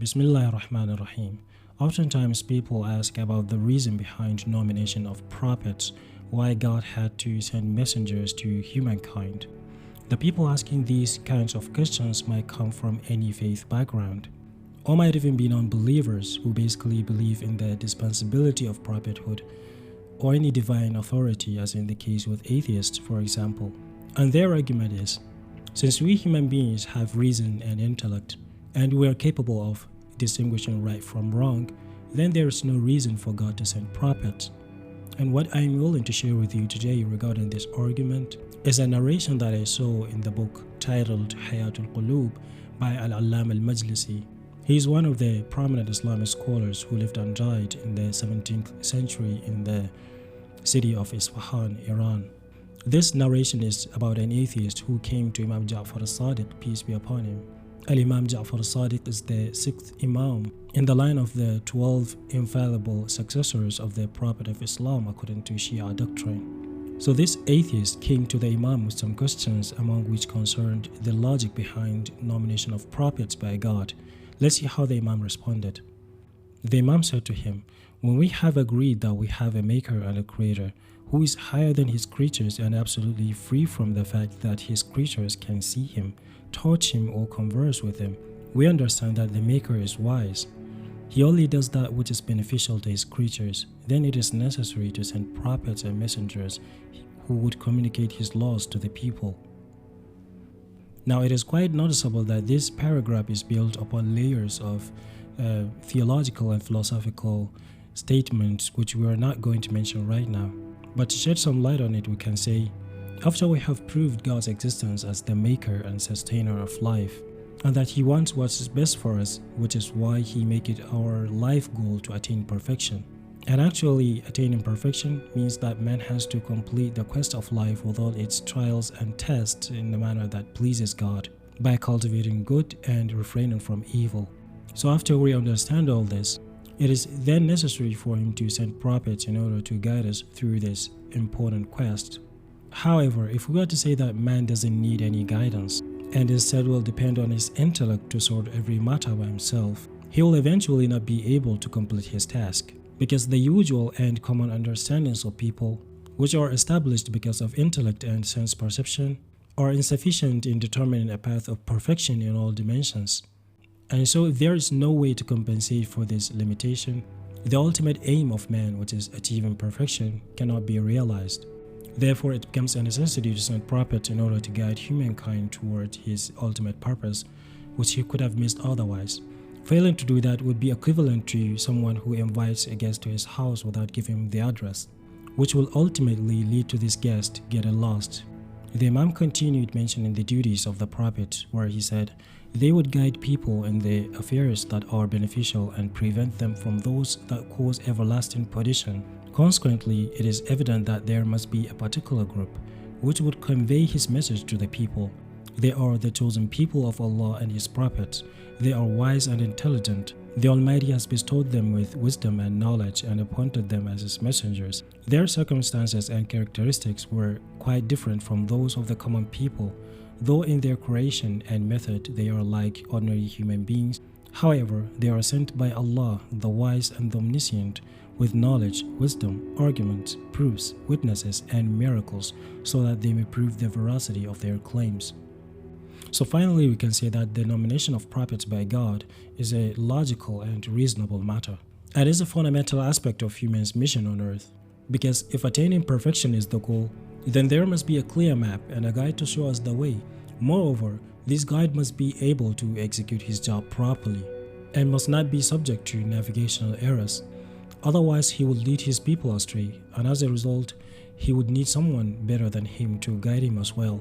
Bismillahirrahmanirrahim. Oftentimes people ask about the reason behind nomination of prophets, why God had to send messengers to humankind. The people asking these kinds of questions might come from any faith background, or might even be non-believers who basically believe in the dispensability of prophethood or any divine authority, as in the case with atheists, for example. And their argument is, since we human beings have reason and intellect, and we are capable of distinguishing right from wrong, then there is no reason for God to send prophets. And what I am willing to share with you today regarding this argument is a narration that I saw in the book titled Hayatul Qulub by Al-Allam al-Majlisi. He is one of the prominent Islamic scholars who lived and died in the 17th century in the city of Isfahan, Iran. This narration is about an atheist who came to Imam Ja'far al-Sadiq, peace be upon him. Al-Imam Ja'far al-Sadiq is the 6th Imam in the line of the 12 infallible successors of the Prophet of Islam according to Shia doctrine. So this atheist came to the Imam with some questions, among which concerned the logic behind nomination of prophets by God. Let's see how the Imam responded. The Imam said to him, "When we have agreed that we have a maker and a creator who is higher than his creatures and absolutely free from the fact that his creatures can see him, touch him, or converse with him, we understand that the maker is wise. He only does that which is beneficial to his creatures. Then it is necessary to send prophets and messengers who would communicate his laws to the people." Now, it is quite noticeable that this paragraph is built upon layers of theological and philosophical statements, which we are not going to mention right now. But to shed some light on it, we can say, after we have proved God's existence as the maker and sustainer of life, and that He wants what is best for us, which is why He make it our life goal to attain perfection. And actually, attaining perfection means that man has to complete the quest of life with all its trials and tests in a manner that pleases God, by cultivating good and refraining from evil. So after we understand all this, it is then necessary for Him to send prophets in order to guide us through this important quest. However, if we were to say that man doesn't need any guidance, and instead will depend on his intellect to sort every matter by himself, he will eventually not be able to complete his task, because the usual and common understandings of people, which are established because of intellect and sense perception, are insufficient in determining a path of perfection in all dimensions. And so there is no way to compensate for this limitation. The ultimate aim of man, which is achieving perfection, cannot be realized. Therefore, it becomes a necessity to send prophets in order to guide humankind toward his ultimate purpose, which he could have missed otherwise. Failing to do that would be equivalent to someone who invites a guest to his house without giving him the address, which will ultimately lead to this guest getting lost. The Imam continued mentioning the duties of the prophet, where he said, "They would guide people in the affairs that are beneficial and prevent them from those that cause everlasting perdition. Consequently, it is evident that there must be a particular group which would convey his message to the people. They are the chosen people of Allah and His prophets. They are wise and intelligent. The Almighty has bestowed them with wisdom and knowledge and appointed them as His messengers. Their circumstances and characteristics were quite different from those of the common people, though in their creation and method they are like ordinary human beings. However, they are sent by Allah, the wise and the omniscient, with knowledge, wisdom, arguments, proofs, witnesses, and miracles, so that they may prove the veracity of their claims." So finally, we can say that the nomination of prophets by God is a logical and reasonable matter, and is a fundamental aspect of humans' mission on earth. Because if attaining perfection is the goal, then there must be a clear map and a guide to show us the way. Moreover, this guide must be able to execute his job properly, and must not be subject to navigational errors. Otherwise, he would lead his people astray, and as a result, he would need someone better than him to guide him as well.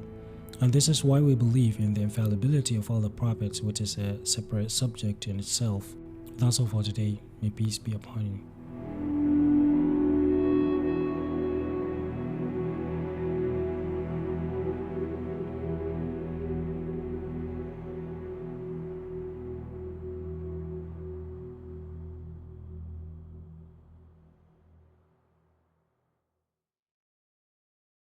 And this is why we believe in the infallibility of all the prophets, which is a separate subject in itself. That's all for today. May peace be upon you.